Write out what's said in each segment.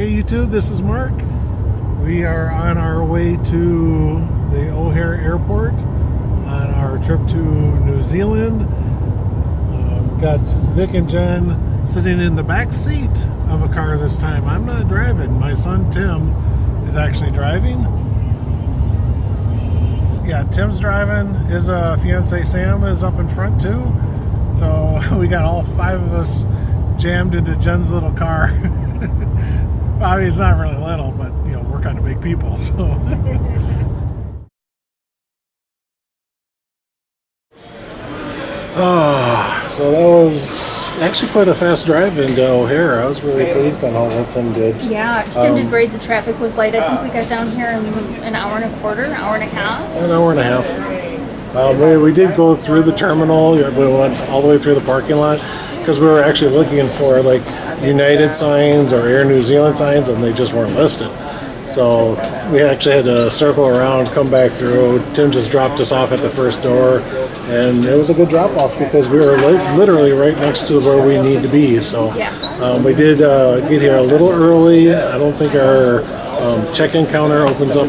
YouTube, this is Mark. We are on our way to the O'Hare Airport on our trip to New Zealand. We've got Vic and Jen sitting in the back seat of a car this time. I'm not driving. My son Tim is actually driving. Yeah, Tim's driving. His fiance Sam is up in front too. So we got all five of us jammed into Jen's little car. I mean, it's not really little, but you know, we're kind of big people, so. So that was actually quite a fast drive into O'Hare. I was really pleased on how well Tim did. Yeah, Tim did great. The traffic was light. I think we got down here in an hour and a quarter, an hour and a half. An hour and a half. We did go through the terminal. We went all the way through the parking lot because we were actually looking for like United signs or Air New Zealand signs, and they just weren't listed. So we actually had to circle around, come back through. Tim just dropped us off at the first door, and it was a good drop off because we were literally right next to where we need to be. So we did get here a little early. I don't think our check-in counter opens up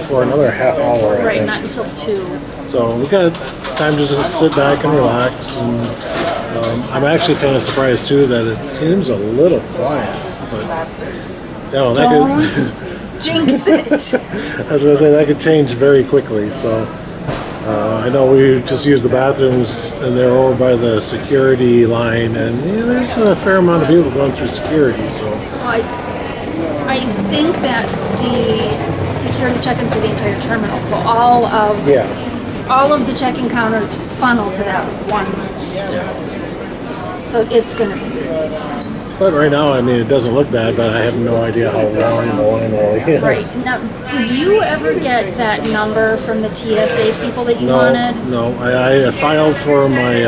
for another half hour. Right, not until 2. So we got time to just sit back and relax. And I'm actually kind of surprised too that it seems a little quiet. But Don't jinx it. I was going to say that could change very quickly. So I know we just used the bathrooms and they're over by the security line, and yeah, there's a fair amount of people going through security. So I think that's the security check-in for the entire terminal. So all of the check-in counters funnel to that one. So it's going to be busy. But right now, I mean, it doesn't look bad, but I have no idea how long the line really is. Right. Now, did you ever get that number from the TSA people that you wanted? No. I filed for my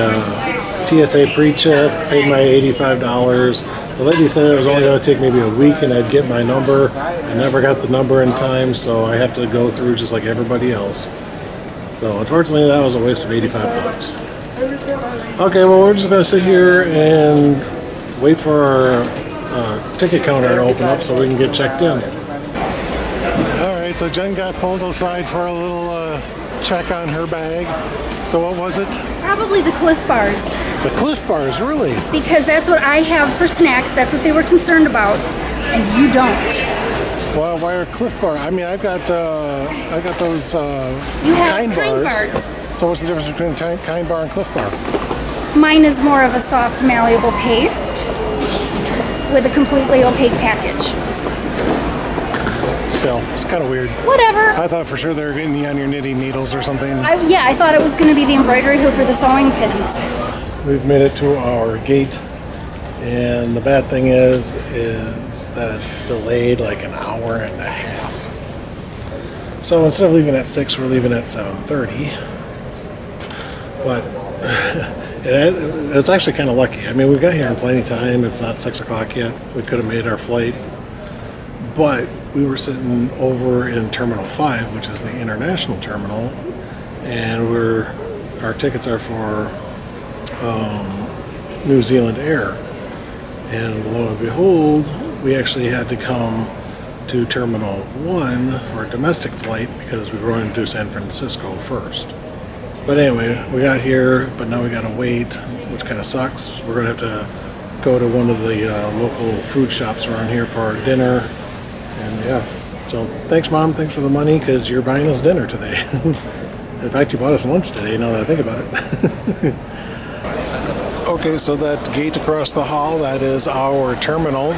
TSA pre-check, paid my $85. The lady said it was only going to take maybe a week and I'd get my number. I never got the number in time, so I have to go through just like everybody else. So unfortunately, that was a waste of $85. Okay, well, we're just going to sit here and wait for our ticket counter to open up so we can get checked in. All right, so Jen got pulled aside for a little check on her bag. So what was it? Probably the Cliff Bars. The Cliff Bars, really? Because that's what I have for snacks. That's what they were concerned about, and you don't. Well, why are Cliff Bar? I mean, I got those You have Kind Kind bars. Bars. So what's the difference between Kind Bar and Cliff Bar? Mine is more of a soft, malleable paste with a completely opaque package. Still, it's kind of weird. Whatever. I thought for sure they were getting you on your knitting needles or something. I thought it was going to be the embroidery hoop or the sewing pins. We've made it to our gate, and the bad thing is that it's delayed like an hour and a half. So instead of leaving at 6, we're leaving at 7:30. But it's actually kind of lucky. I mean, we got here in plenty of time. It's not 6 o'clock yet. We could have made our flight. But we were sitting over in Terminal 5, which is the international terminal. And our tickets are for New Zealand Air. And lo and behold, we actually had to come to Terminal 1 for a domestic flight because we were going to do San Francisco first. But anyway, we got here, but now we gotta wait, which kind of sucks. We're gonna have to go to one of the local food shops around here for our dinner. And yeah, so thanks Mom, thanks for the money, because you're buying us dinner today. In fact, you bought us lunch today, now that I think about it. Okay, so that gate across the hall, that is our terminal.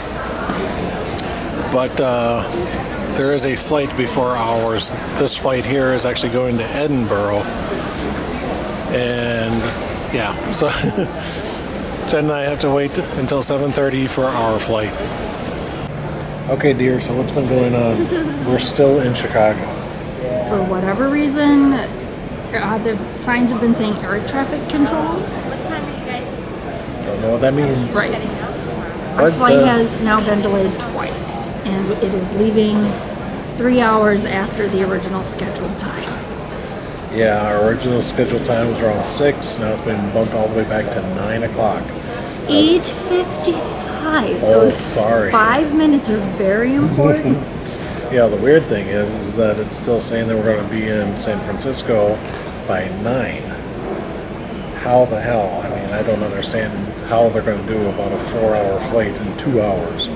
But there is a flight before ours. This flight here is actually going to Edinburgh. And yeah, so Jen and I have to wait until 7:30 for our flight. Okay, dear, so what's been going on? We're still in Chicago. For whatever reason, the signs have been saying air traffic control. What time are you guys? Don't know what that means. Right. Our flight has now been delayed twice, and it is leaving 3 hours after the original scheduled time. Yeah, our original scheduled time was around 6. Now it's been bumped all the way back to 9 o'clock. 8:55. 5. Oh, Those sorry. 5 minutes are very important. Yeah, the weird thing is that it's still saying that we're going to be in San Francisco by 9. How the hell? I mean, I don't understand how they're going to do about a 4-hour flight in 2 hours.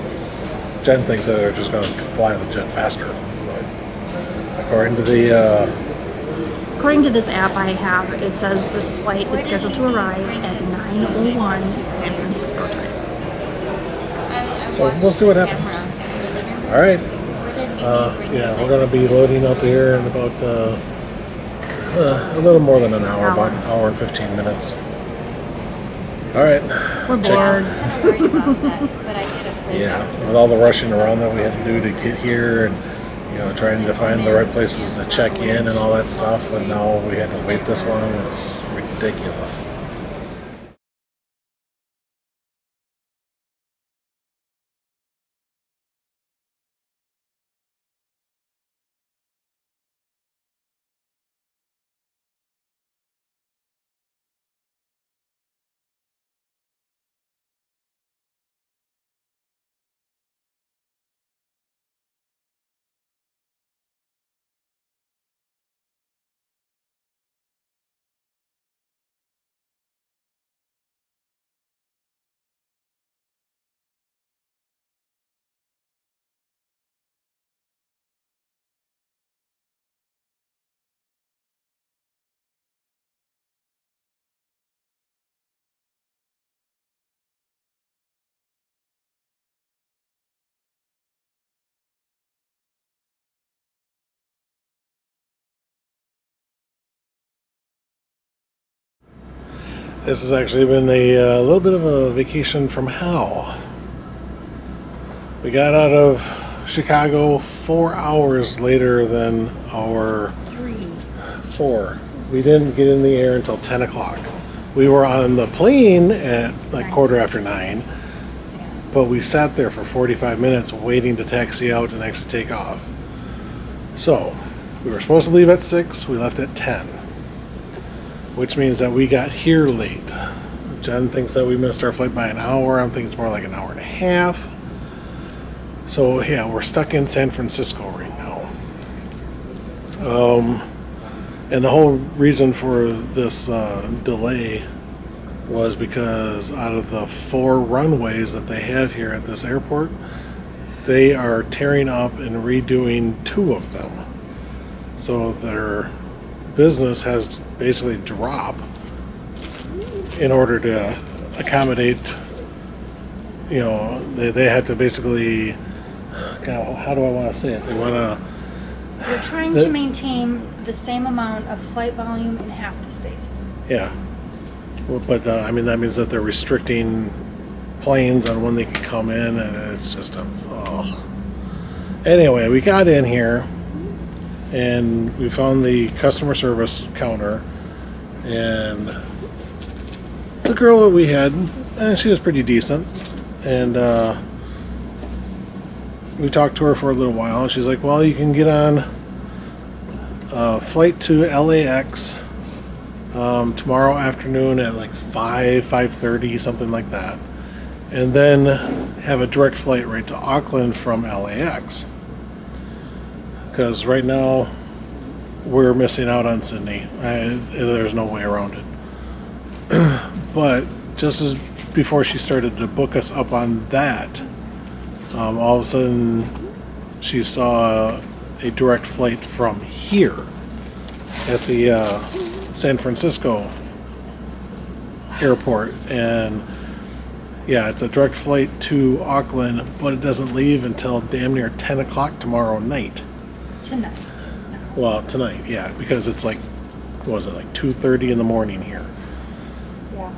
Jen thinks that they're just going to fly the jet faster. But according to According to this app I have, it says the flight is scheduled to arrive at 9:01 San Francisco time. so we'll see what happens. All right. Yeah, we're going to be loading up here in about a little more than an hour, about an hour and 15 minutes. All right. We're bored. Yeah, with all the rushing around that we had to do to get here, and trying to find the right places to check in and all that stuff, and now we had to wait this long. It's ridiculous. This has actually been a little bit of a vacation from hell. We got out of Chicago 4 hours later than our 4. We didn't get in the air until 10 o'clock. We were on the plane at like 9:15, but we sat there for 45 minutes waiting to taxi out and actually take off. So, we were supposed to leave at 6, we left at 10, which means that we got here late. Jen thinks that we missed our flight by an hour. I'm thinking it's more like an hour and a half. So, yeah, we're stuck in San Francisco right now. And the whole reason for this delay was because out of the 4 runways that they have here at this airport, they are tearing up and redoing 2 of them. So their business has basically dropped in order to accommodate, they had to basically, God, how do I want to say it? They want to... We're trying to maintain the same amount of flight volume in half the space. Yeah. Well, but, that means that they're restricting planes on when they can come in, and it's just Anyway, we got in here, and we found the customer service counter, and the girl that we had, she was pretty decent, and we talked to her for a little while, and she's like, well, you can get on a flight to LAX tomorrow afternoon at like 5:30, something like that, and then have a direct flight right to Auckland from LAX. Because right now we're missing out on Sydney. There's no way around it. But just as before she started to book us up on that, all of a sudden she saw a direct flight from here at the San Francisco airport, and yeah, it's a direct flight to Auckland, but it doesn't leave until damn near 10 o'clock tomorrow night. Tonight. Well, tonight, yeah, because it's like, what was it, like 2:30 in the morning here. Yeah.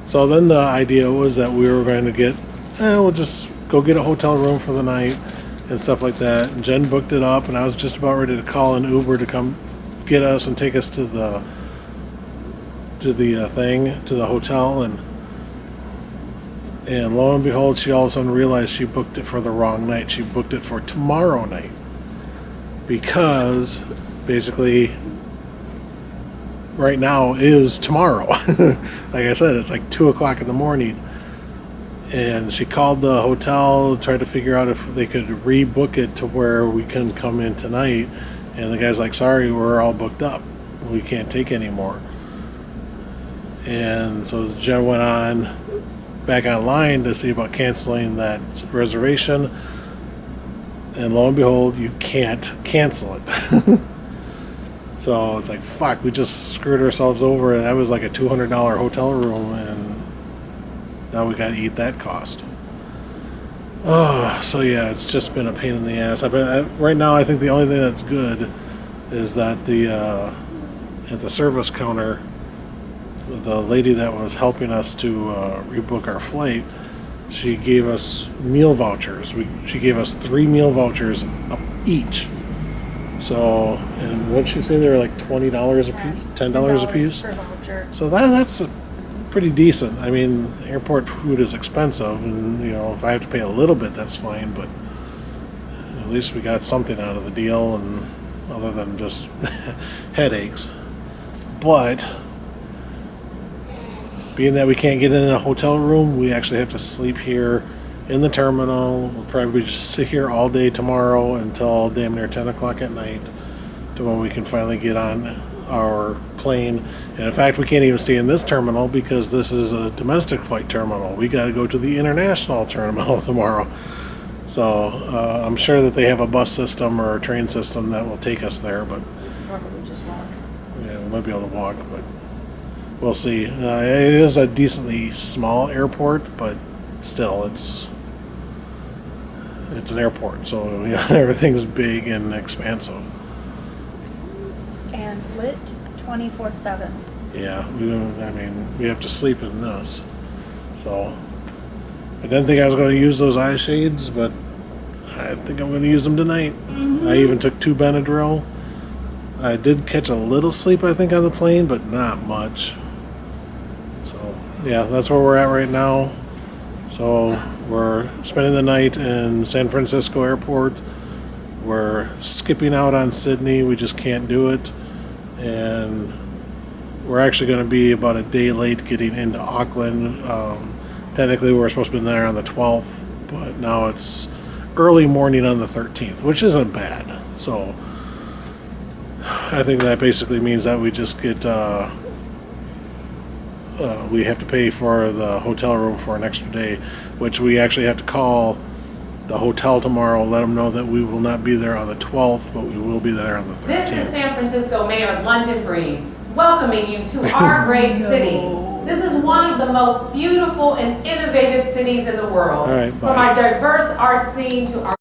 So then the idea was that we were going to get, we'll just go get a hotel room for the night and stuff like that. And Jen booked it up, and I was just about ready to call an Uber to come get us and take us to the hotel, and lo and behold, she all of a sudden realized she booked it for the wrong night. She booked it for tomorrow night, because basically right now is tomorrow. Like I said, it's like 2 o'clock in the morning, And she called the hotel, tried to figure out if they could rebook it to where we can come in tonight. And the guy's like, sorry, we're all booked up. We can't take any more. And so Jen went on back online to see about canceling that reservation. And lo and behold, you can't cancel it. So it's like, fuck, we just screwed ourselves over. That was like a $200 hotel room, and now we got to eat that cost. Oh, so yeah, it's just been a pain in the ass. Right now, I think the only thing that's good is that at the service counter, the lady that was helping us to rebook our flight, she gave us meal vouchers. She gave us 3 meal vouchers each. So, and what'd she say? They were like $20 a piece, $10 a piece. Per voucher. So that's pretty decent. I mean, airport food is expensive, and if I have to pay a little bit, that's fine. But at least we got something out of the deal, and other than just headaches. But being that we can't get in a hotel room, we actually have to sleep here in the terminal. We'll probably just sit here all day tomorrow until damn near 10 o'clock at night to when we can finally get on our plane. And in fact, we can't even stay in this terminal because this is a domestic flight terminal. We got to go to the international terminal tomorrow. So I'm sure that they have a bus system or a train system that will take us there, but Probably just walk. yeah, we might be able to walk, but we'll see. It is a decently small airport, but still, it's an airport, so everything's big and expansive. And lit 24/7. Yeah, we have to sleep in this. So I didn't think I was going to use those eye shades, but I think I'm going to use them tonight. Mm-hmm. I even took 2 Benadryl. I did catch a little sleep, I think, on the plane, but not much. So yeah, that's where we're at right now. So we're spending the night in San Francisco Airport. We're skipping out on Sydney. We just can't do it. And we're actually going to be about a day late getting into Auckland. Technically, we were supposed to be there on the 12th, but now it's early morning on the 13th, which isn't bad. So I think that basically means that we just get... we have to pay for the hotel room for an extra day, which we actually have to call the hotel tomorrow, let them know that we will not be there on the 12th, but we will be there on the 13th. This is San Francisco Mayor London Breed, welcoming you to our great city. This is one of the most beautiful and innovative cities in the world. All right, bye. From our diverse art scene to our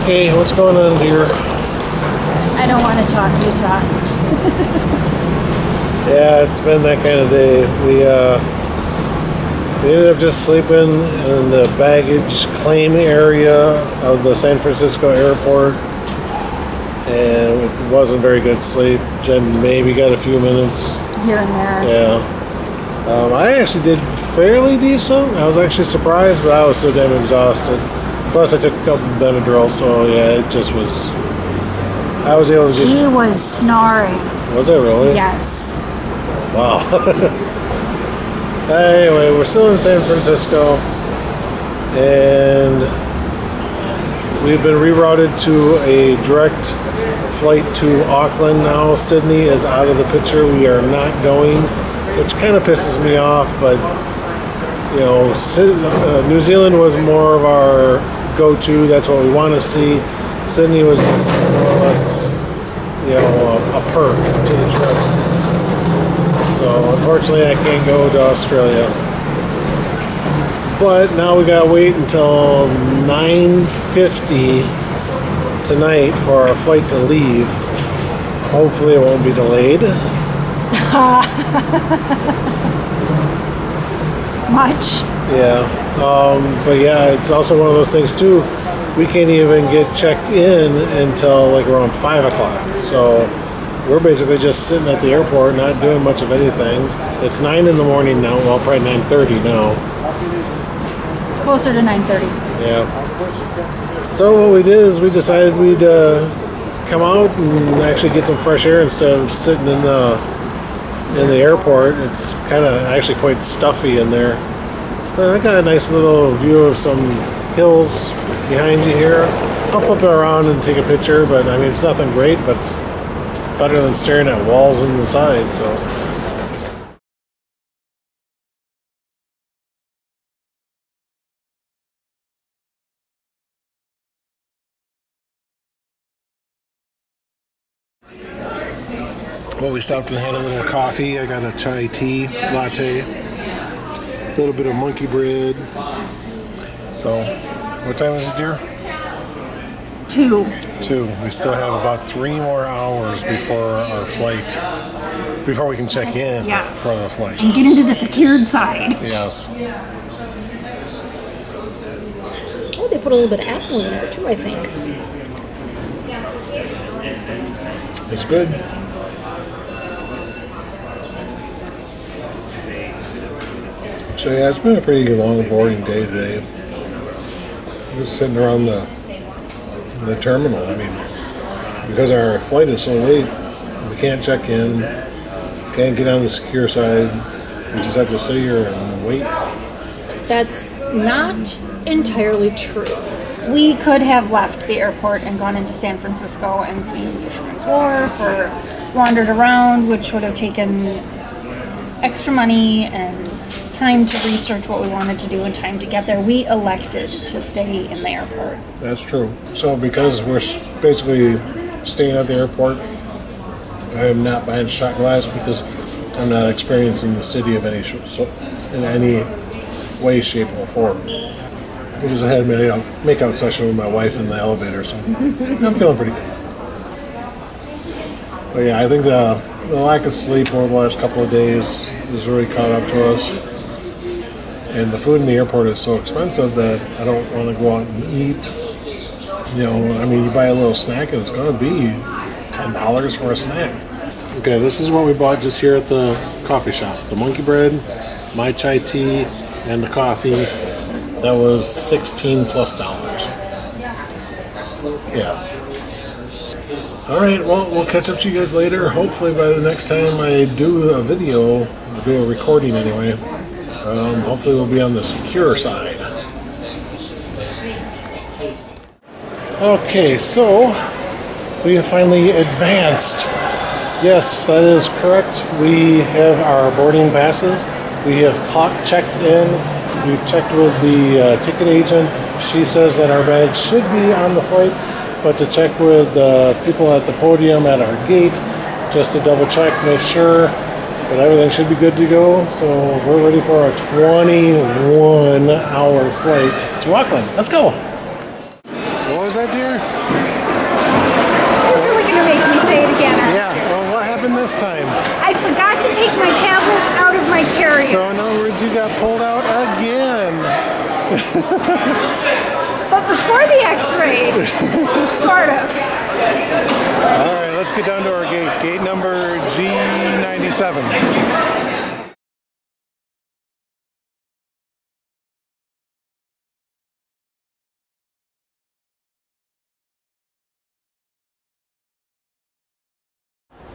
Okay, what's going on, dear? I don't want to talk, you talk. Yeah, it's been that kind of day. We ended up just sleeping in the baggage claim area of the San Francisco airport, and it wasn't very good sleep. Jen maybe got a few minutes. Here and there. Yeah. I actually did fairly decent. I was actually surprised, but I was so damn exhausted. Plus, I took a couple Benadryl, so yeah, it just was... I was able to get... He was snoring. Was I really? Yes. Wow. Anyway, we're still in San Francisco, and we've been rerouted to a direct flight to Auckland now. Sydney is out of the picture. We are not going, which kind of pisses me off, but New Zealand was more of our go-to. That's what we want to see. Sydney was just more or less, a perk to the trip. So unfortunately, I can't go to Australia. But now we gotta wait until 9:50 tonight for our flight to leave. Hopefully, it won't be delayed. Much. Yeah, but yeah, it's also one of those things too. We can't even get checked in until like around 5 o'clock. So we're basically just sitting at the airport, not doing much of anything. It's 9 in the morning now. Well, probably 9:30 now. Closer to 9:30. Yeah. So what we did is we decided we'd come out and actually get some fresh air instead of sitting in the airport. It's kind of actually quite stuffy in there. But I got a nice little view of some hills behind you here. I'll flip it around and take a picture, but I mean it's nothing great, but it's better than staring at walls in the side. So. Well, we stopped and had a little coffee. I got a chai tea latte, a little bit of monkey bread. So, what time is it, dear? 2. 2. We still have about 3 more hours before our flight, before we can check in Yes. for the flight. And get into the secured side. Yes. Oh, they put a little bit of apple in there too, I think. It's good. So yeah, it's been a pretty long, boring day today. Just sitting around the terminal. I mean, because our flight is so late, we can't check in, can't get on the secure side. We just have to sit here and wait. That's not entirely true. We could have left the airport and gone into San Francisco and seen Fisherman's Wharf or wandered around, which would have taken extra money and time to research what we wanted to do and time to get there. We elected to stay in the airport. That's true. So because we're basically staying at the airport, I am not buying shot glass because I'm not experiencing the city of any in any way, shape, or form. I just had a make-out session with my wife in the elevator, so I'm feeling pretty good. But yeah, I think the lack of sleep over the last couple of days has really caught up to us. And the food in the airport is so expensive that I don't want to go out and eat. You know, I mean, you buy a little snack and it's going to be $10 for a snack. Okay, this is what we bought just here at the coffee shop. The monkey bread, my chai tea, and the coffee. That was $16 plus. Yeah. All right, well, we'll catch up to you guys later. Hopefully by the next time I do a video, I'll do a recording anyway. Hopefully we'll be on the secure side. Okay, so we have finally advanced. Yes, that is correct. We have our boarding passes. We have checked in. We've checked with the ticket agent. She says that our bags should be on the flight, but to check with the people at the podium at our gate, just to double check, make sure that everything should be good to go. So we're ready for our 21-hour flight to Auckland. Let's go. What was that, dear? You're really gonna make me say it again, aren't Yeah, you? well, what happened this time? I forgot to take my tablet out of my carrier. So in other words, you got pulled out again. But before the x-ray, sort of. All right, let's get down to our gate. Gate number G97.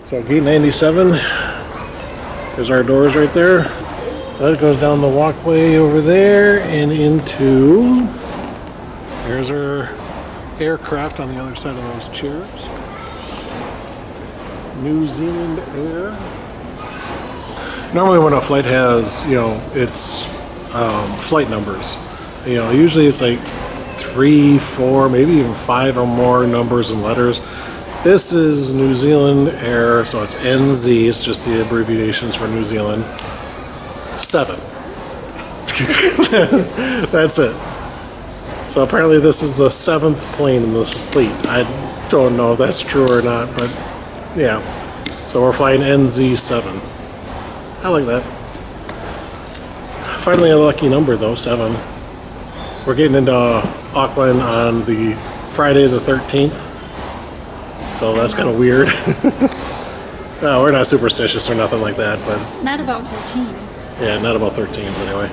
So gate 97, there's our doors right there. That goes down the walkway over there and into, there's our aircraft on the other side of those chairs. New Zealand Air. Normally when a flight has, its flight numbers, usually it's like 3, 4, maybe even 5 or more numbers and letters. This is New Zealand Air, so it's NZ, it's just the abbreviations for New Zealand. 7. That's it. So apparently this is the 7th plane in this fleet. I don't know if that's true or not, but yeah. So we're flying NZ7. I like that. Finally a lucky number though, 7. We're getting into Auckland on the Friday the 13th. So that's kind of weird. No, we're not superstitious or nothing like that, but Not about 13. yeah, not about 13s anyway.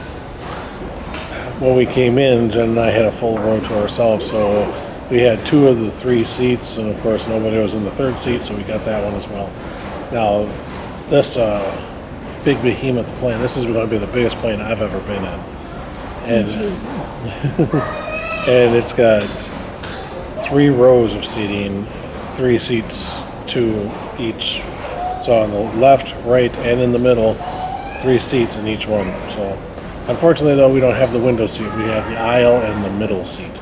When we came in, Jen and I had a full row to ourselves, so We had 2 of the 3 seats, and of course nobody was in the 3rd seat, so we got that one as well. Now, this big behemoth plane, this is going to be the biggest plane I've ever been in. And, and it's got 3 rows of seating, 3 seats, 2 each. So on the left, right, and in the middle, 3 seats in each one. So unfortunately, though, we don't have the window seat. We have the aisle and the middle seat.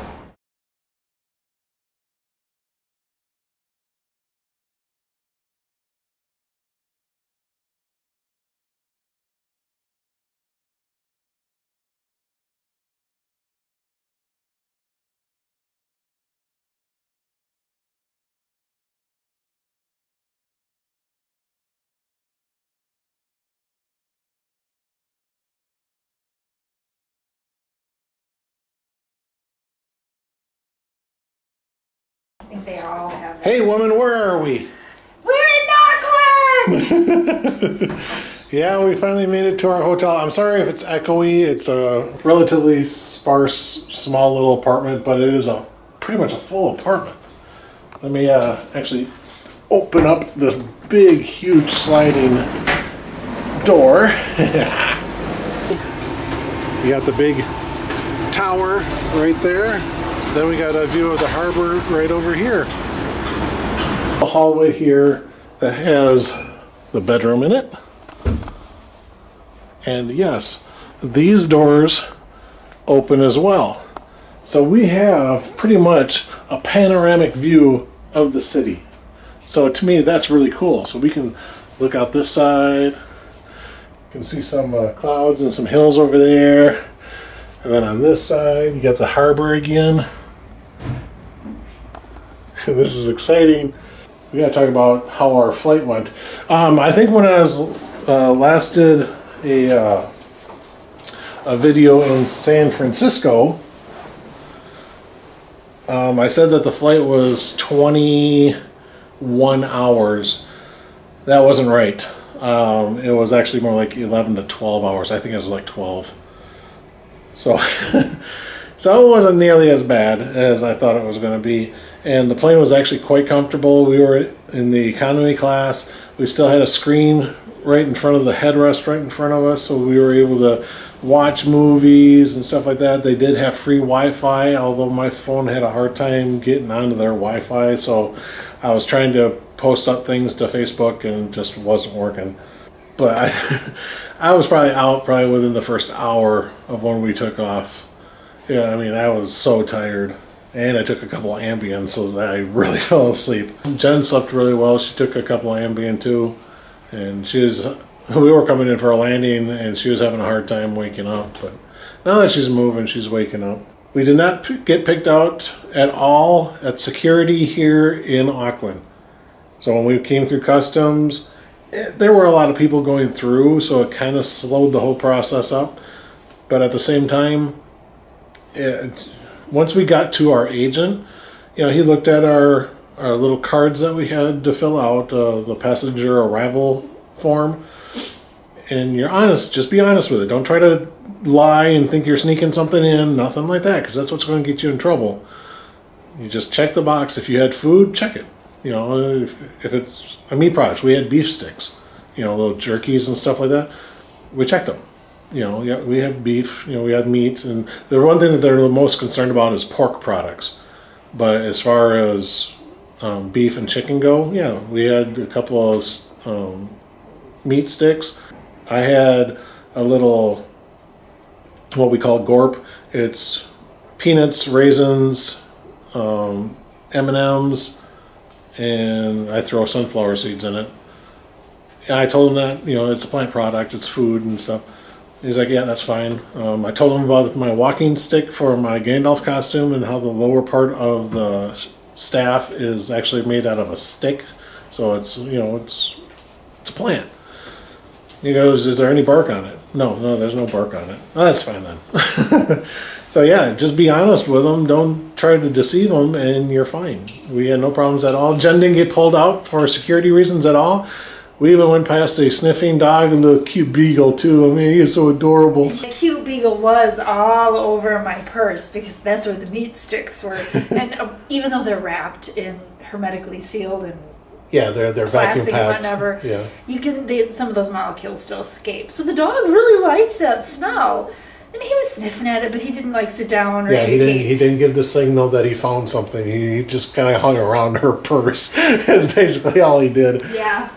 I think they all have. Hey, woman, where are we? We're in Auckland! Yeah, we finally made it to our hotel. I'm sorry if it's echoey. It's a relatively sparse, small little apartment, but it is pretty much a full apartment. Let me actually open up this big, huge sliding door. You got the big tower right there. Then we got a view of the harbor right over here. A hallway here that has the bedroom in it. And yes, these doors open as well. So we have pretty much a panoramic view of the city. So to me, that's really cool. So we can look out this side. You can see some clouds and some hills over there. And then on this side, you got the harbor again. This is exciting. We gotta talk about how our flight went. I think when I was last did a video in San Francisco, I said that the flight was 21 hours. That wasn't right. It was actually more like 11 to 12 hours. I think it was like 12. So, so it wasn't nearly as bad as I thought it was going to be. And the plane was actually quite comfortable. We were in the economy class. We still had a screen right in front of the headrest, right in front of us, so we were able to watch movies and stuff like that. They did have free Wi-Fi, although my phone had a hard time getting onto their Wi-Fi, so I was trying to post up things to Facebook and it just wasn't working. But I was probably out within the first hour of when we took off. Yeah, I mean, I was so tired. And I took a couple of Ambien, so that I really fell asleep. Jen slept really well. She took a couple of Ambien too. And we were coming in for a landing and she was having a hard time waking up. But now that she's moving, she's waking up. We did not get picked out at all at security here in Auckland. So when we came through customs, there were a lot of people going through, so it kind of slowed the whole process up. But at the same time, once we got to our agent, he looked at our little cards that we had to fill out, the passenger arrival form. And you're honest, just be honest with it. Don't try to lie and think you're sneaking something in, nothing like that, because that's what's going to get you in trouble. You just check the box. If you had food, check it. If it's a meat products, we had beef sticks, little jerkies and stuff like that. We checked them. We have beef, we had meat, and the one thing that they're the most concerned about is pork products. But as far as beef and chicken go, we had a couple of meat sticks. I had a little, what we call gorp. It's peanuts, raisins, M&Ms, and I throw sunflower seeds in it. And I told him that, it's a plant product, it's food and stuff. He's like, yeah, that's fine. I told him about my walking stick for my Gandalf costume and how the lower part of the staff is actually made out of a stick. So it's, it's a plant. He goes, is there any bark on it? No, there's no bark on it. Oh, that's fine then. So yeah, just be honest with them. Don't try to deceive them and you're fine. We had no problems at all. Jen didn't get pulled out for security reasons at all. We even went past a sniffing dog, a little cute beagle too. I mean, he is so adorable. The cute beagle was all over my purse because that's where the meat sticks were. And even though they're wrapped in hermetically sealed and Yeah, they're vacuum plastic and packed. whatever, Yeah. you can some of those molecules still escape. So the dog really liked that smell. And he was sniffing at it, but he didn't like sit down or Yeah, he indicate. didn't give the signal that he found something. He just kind of hung around her purse. Is basically all he did. Yeah.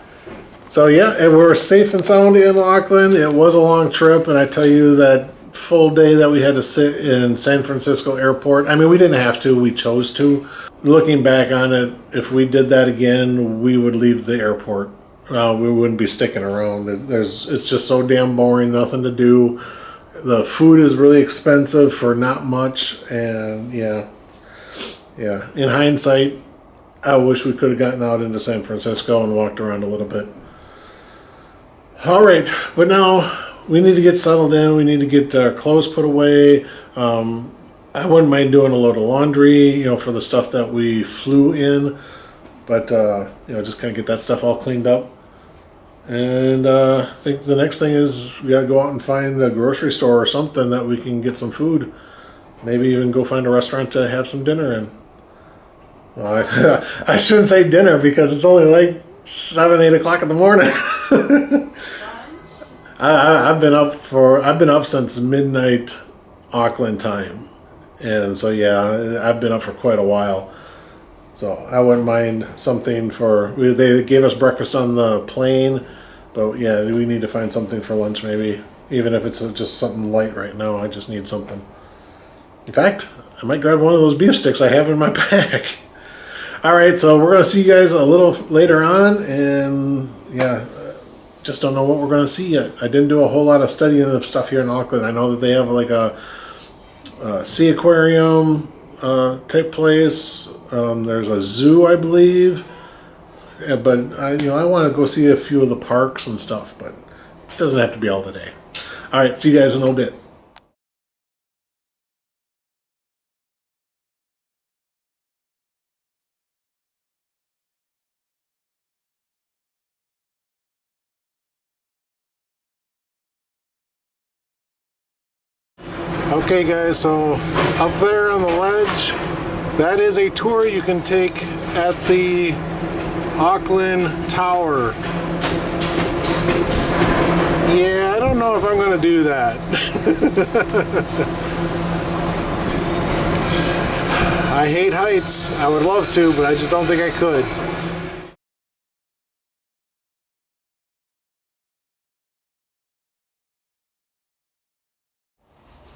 So yeah, and we're safe and sound in Auckland. It was a long trip, and I tell you that full day that we had to sit in San Francisco airport. I mean, we didn't have to, we chose to. Looking back on it, if we did that again, we would leave the airport. We wouldn't be sticking around. It's just so damn boring, nothing to do. The food is really expensive for not much, and yeah. In hindsight, I wish we could have gotten out into San Francisco and walked around a little bit. All right, but now we need to get settled in. We need to get our clothes put away. I wouldn't mind doing a load of laundry, for the stuff that we flew in, but just kind of get that stuff all cleaned up. And I think the next thing is we gotta go out and find a grocery store or something that we can get some food. Maybe even go find a restaurant to have some dinner in. Well, I shouldn't say dinner because it's only like 7, 8 o'clock in the morning. I've been up since midnight Auckland time, and so yeah, I've been up for quite a while. So I wouldn't mind something they gave us breakfast on the plane, but yeah, we need to find something for lunch maybe, even if it's just something light right now. I just need something. In fact, I might grab one of those beef sticks I have in my pack. All right, so we're gonna see you guys a little later on, and yeah, just don't know what we're gonna see yet. I didn't do a whole lot of studying of stuff here in Auckland. I know that they have like a sea aquarium type place. There's a zoo, I believe. Yeah, but I want to go see a few of the parks and stuff, but it doesn't have to be all today. All right, see you guys in a little bit. Okay guys, so up there on the ledge, that is a tour you can take at the Auckland Tower. Yeah, I don't know if I'm gonna do that. I hate heights. I would love to, but I just don't think I could.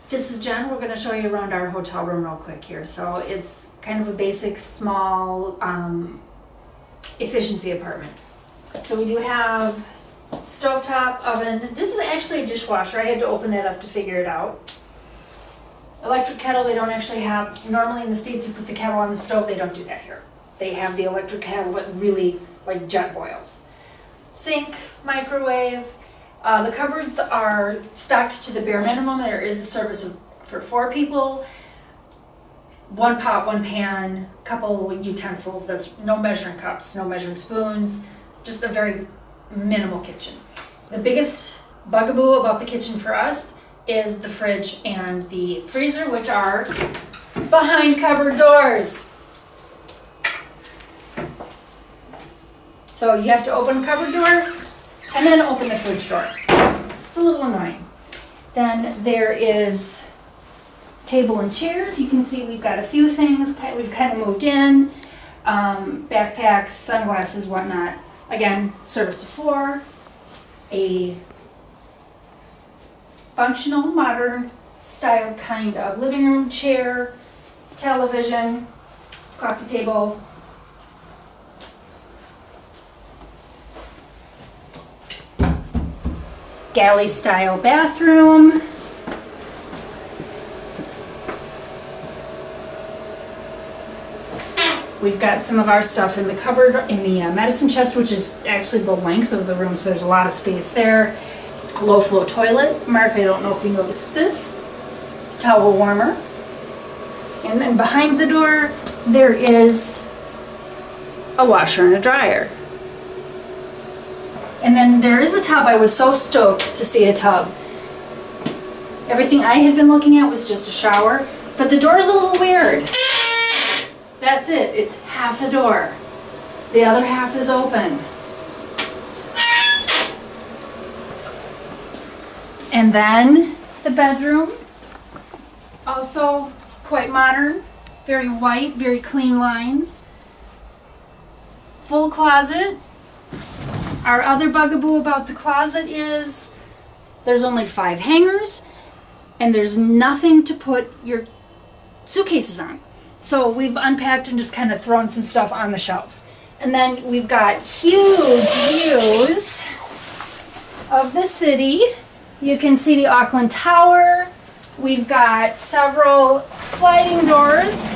This is Jen. We're going to show you around our hotel room real quick here. So it's kind of a basic, small, efficiency apartment. So we do have stovetop oven. This is actually a dishwasher. I had to open that up to figure it out. Electric kettle they don't actually have. Normally in the States you put the kettle on the stove. They don't do that here. They have the electric kettle that really like jet boils. Sink, microwave. The cupboards are stocked to the bare minimum. There is a service for 4 people. 1 pot, 1 pan, couple utensils. That's no measuring cups, no measuring spoons. Just a very minimal kitchen. The biggest bugaboo about the kitchen for us is the fridge and the freezer, which are behind cupboard doors. So you have to open a cupboard door and then open the fridge door. It's a little annoying. Then there is table and chairs. You can see we've got a few things. We've kind of moved in. Backpacks, sunglasses, whatnot. Again, service of 4. A functional, modern style kind of living room chair, television, coffee table. Galley style bathroom. We've got some of our stuff in the cupboard, in the medicine chest, which is actually the length of the room, so there's a lot of space there. A low flow toilet. Mark, I don't know if you noticed this. Towel warmer. And then behind the door, there is a washer and a dryer. And then there is a tub. I was so stoked to see a tub. Everything I had been looking at was just a shower, but the door is a little weird. That's it. It's half a door. The other half is open. And then the bedroom, also quite modern, very white, very clean lines. Full closet. Our other bugaboo about the closet is there's only 5 hangers and there's nothing to put your suitcases on. So we've unpacked and just kind of thrown some stuff on the shelves. And then we've got huge views of the city. You can see the Auckland Tower. We've got several sliding doors.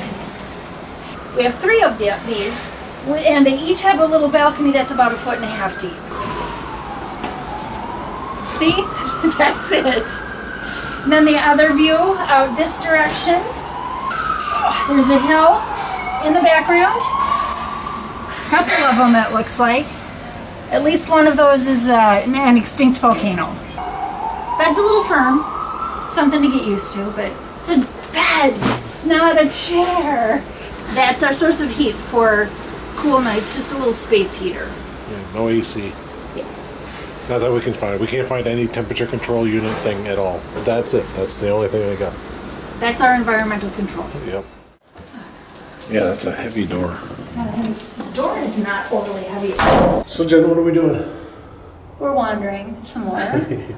We have 3 of these, and they each have a little balcony that's about 1.5 feet deep. See? That's it. And then the other view out this direction. There's a hill in the background. A couple of them, it looks like. At least one of those is an extinct volcano. Bed's a little firm, something to get used to, but it's a bed, not a chair. That's our source of heat for cool nights, just a little space heater. Yeah, no AC. Yeah. Not that we can find. We can't find any temperature control unit thing at all. That's it. That's the only thing we got. That's our environmental controls. Yep. Yeah, that's a heavy door. The door is not overly heavy. So Jen, what are we doing? We're wandering some more.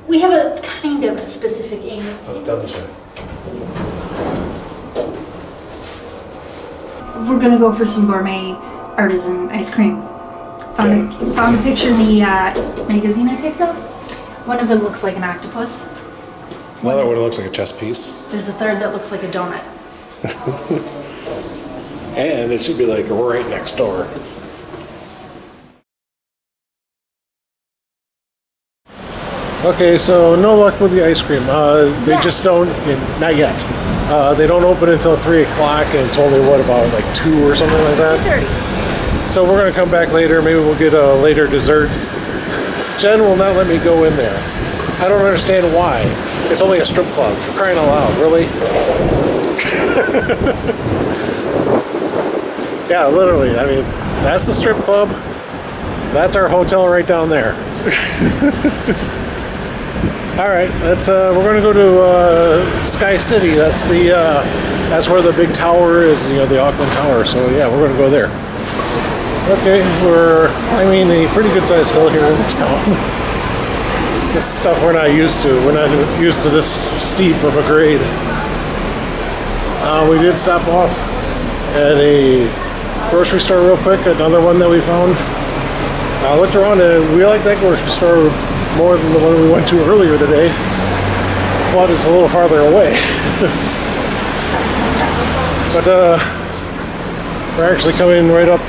We have a kind of a specific aim. Down this way. We're gonna go for some gourmet artisan ice cream. Found a picture in the magazine I picked up. One of them looks like an octopus. Another one looks like a chess piece. There's a third that looks like a donut. And it should be like right next door. Okay, so no luck with the ice cream. They Yes. just don't, not yet. They don't open until 3 o'clock, and it's only, what, about like 2 or something like that? 2:30. So we're going to come back later. Maybe we'll get a later dessert. Jen will not let me go in there. I don't understand why. It's only a strip club, for crying out loud, really? Yeah, literally. I mean, that's the strip club. That's our hotel right down there. All right, we're going to go to Sky City. That's that's where the big tower is, the Auckland Tower. So yeah, we're going to go there. Okay, we're climbing a pretty good sized hill here in town. Just stuff we're not used to. We're not used to this steep of a grade. We did stop off at a grocery store real quick, another one that we found. I looked around and we like that grocery store more than the one we went to earlier today, but it's a little farther away. But we're actually coming right up.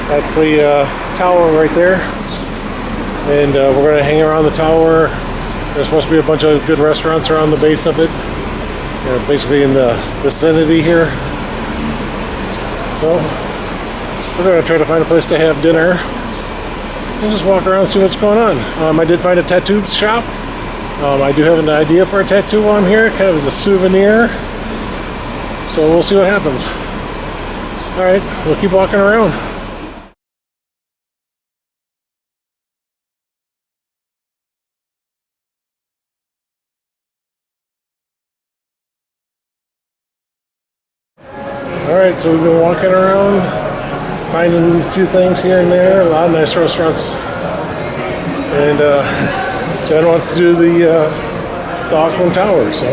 That's the tower right there, and we're going to hang around the tower. There's supposed to be a bunch of good restaurants around the base of it, basically in the vicinity here. So we're going to try to find a place to have dinner and just walk around and see what's going on. I did find a tattoo shop. I do have an idea for a tattoo while I'm here, kind of as a souvenir. So we'll see what happens. All right, we'll keep walking around. All right, so we've been walking around, finding a few things here and there, a lot of nice restaurants. And Jen wants to do the Auckland Tower, so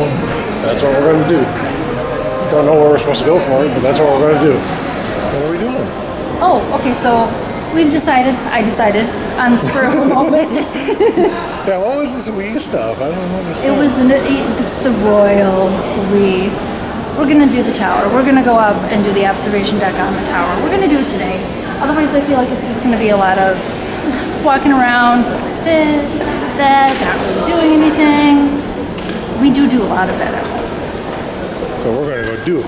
that's what we're going to do. Don't know where we're supposed to go for it, but that's what we're going to do. What are we doing? Oh, okay, so I decided on the spur of the moment. Yeah, what was this we stuff? I don't understand. It's the royal we. We're gonna do the tower. We're gonna go up and do the observation deck on the tower. We're gonna do it today. Otherwise, I feel like it's just gonna be a lot of walking around, this, that, not really doing anything. We do a lot of that at home. So we're gonna go do it.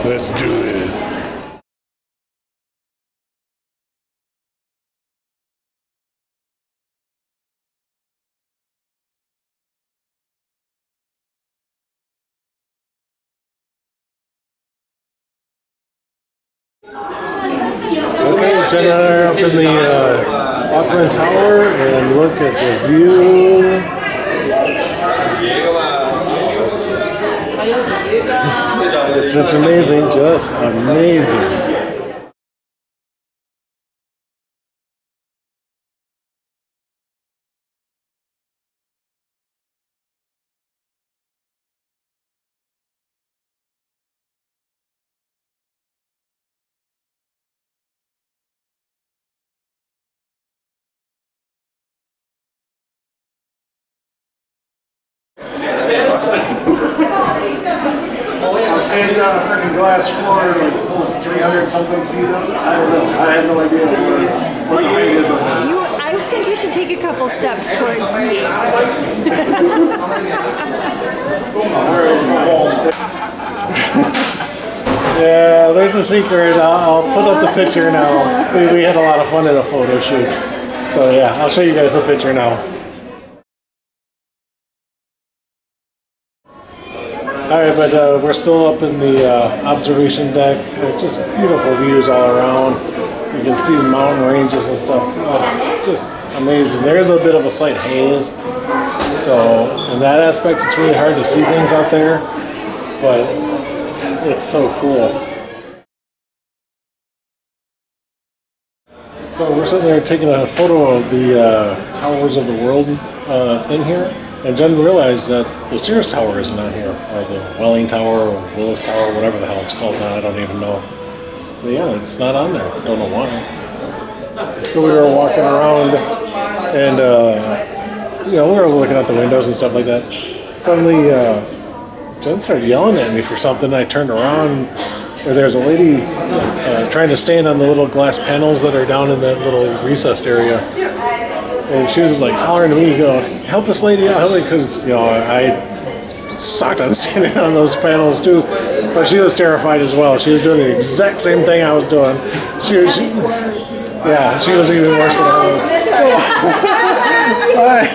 Let's do it. Okay, Jen and I are up in the Auckland Tower, and look at the view. It's just amazing, just amazing. I'm standing on a freaking glass floor, like 300 something feet up. I don't know. I have no idea what the height is on this. I think you should take a couple steps towards me. Yeah, there's a secret. I'll put up the picture now. We had a lot of fun in the photo shoot. So yeah, I'll show you guys the picture now. Alright, but we're still up in the observation deck. Just beautiful views all around. You can see mountain ranges and stuff. Just amazing. There's a bit of a slight haze. So in that aspect, it's really hard to see things out there. But it's so cool. So we're sitting there taking a photo of the Towers of the World thing here. And Jen realized that the Sears Tower isn't on here, or the Welling Tower, or Willis Tower, whatever the hell it's called now, I don't even know. But yeah, it's not on there. Don't know why. So we were walking around, and we were looking out the windows and stuff like that. Suddenly, Jen started yelling at me for something. I turned around, where there's a lady trying to stand on the little glass panels that are down in that little recessed area. And she was like hollering to me, going, help this lady out, help me, because, I sucked on standing on those panels too. But she was terrified as well. She was doing the exact same thing I was doing. She was even worse than I was. All right.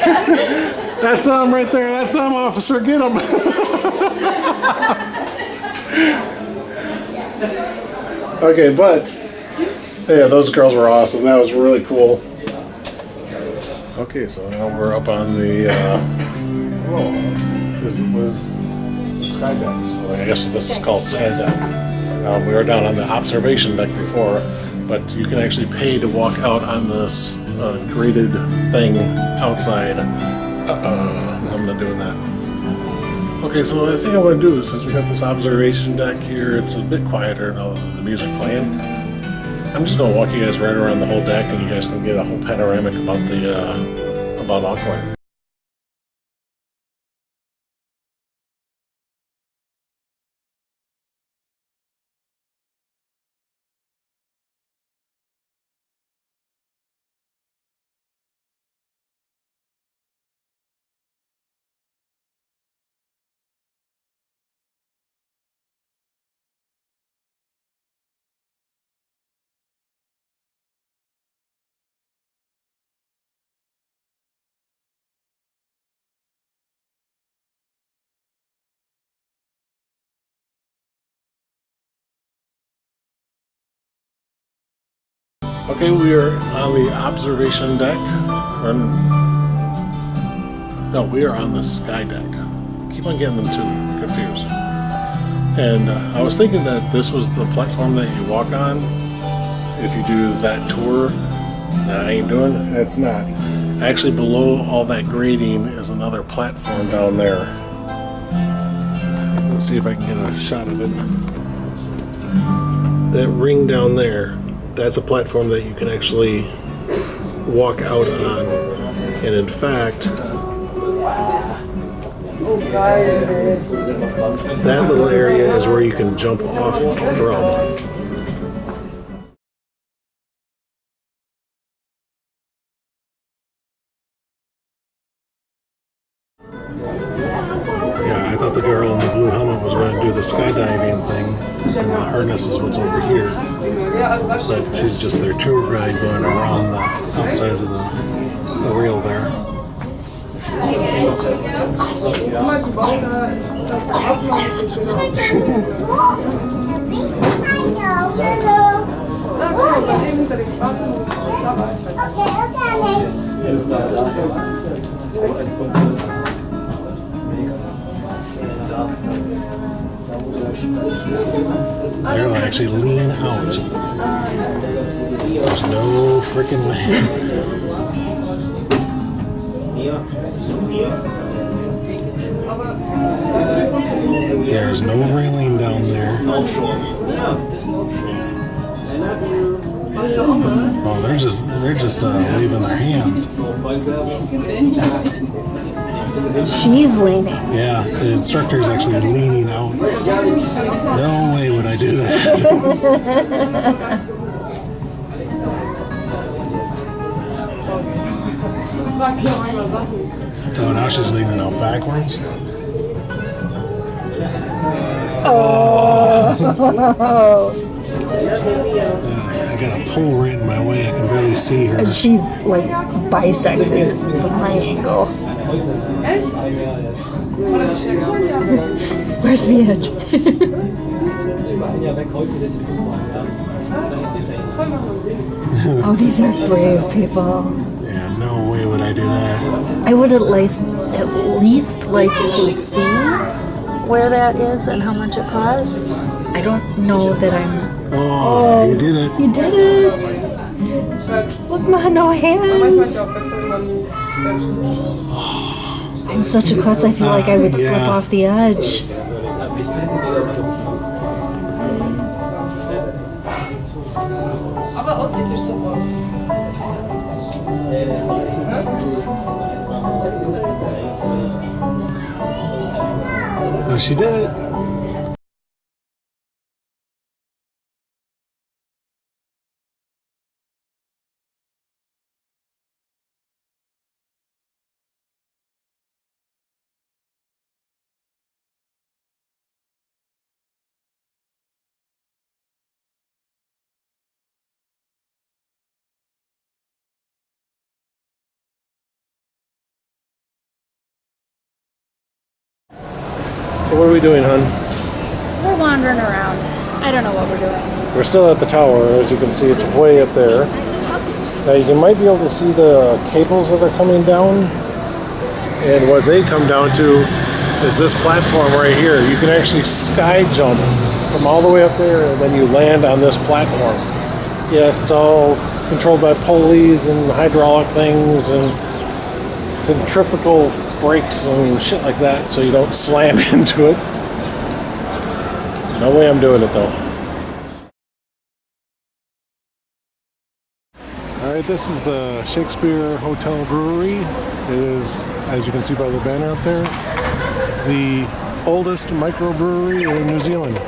That's them right there. That's them, officer. Get them. Okay, but yeah, those girls were awesome. That was really cool. Okay, so now we're up on the this was the sky deck. So I guess this is called sky deck. We were down on the observation deck before, but you can actually pay to walk out on this graded thing outside. I'm not doing that. Okay, so what I think I'm going to do is, since we got this observation deck here, it's a bit quieter than the music playing. I'm just going to walk you guys right around the whole deck, and you guys can get a whole panoramic about about Auckland. Okay, we are on the observation deck. No, we are on the sky deck. Keep on getting them too confused. And I was thinking that this was the platform that you walk on if you do that tour that I ain't doing. It's not. Actually, below all that grading is another platform down there. Let's see if I can get a shot of it. That ring down there, that's a platform that you can actually walk out on. And in fact, that little area is where you can jump off from. Yeah, I thought the girl in the blue helmet was going to do the skydiving thing, and the harness is what's over here. But she's just their tour guide going around the outside of the reel there. They'll actually lean out. There's no freaking way. There's no railing down there. Oh, they're just waving their hands. She's leaning. Yeah, the instructor is actually leaning out. No way would I do that. So now she's leaning out backwards. Oh. I got a pole right in my way. I can barely see her. And she's like bisected from my angle. Where's the edge? Oh, these are brave people. Yeah, no way would I do that. I would at least like to see where that is and how much it costs. I don't know that I'm... Oh, you did it. You did it! Look, ma, no hands! I'm such a klutz, I feel like I would slip off the edge. Oh, she did it. So what are we doing, hon? We're wandering around. I don't know what we're doing. We're still at the tower. As you can see, it's way up there. Now you might be able to see the cables that are coming down. And what they come down to is this platform right here. You can actually sky jump from all the way up there, and then you land on this platform. Yes, it's all controlled by pulleys and hydraulic things and centrifugal brakes and shit like that, so you don't slam into it. No way I'm doing it though. Alright, this is the Shakespeare Hotel Brewery. It is, as you can see by the banner up there, the oldest microbrewery in New Zealand.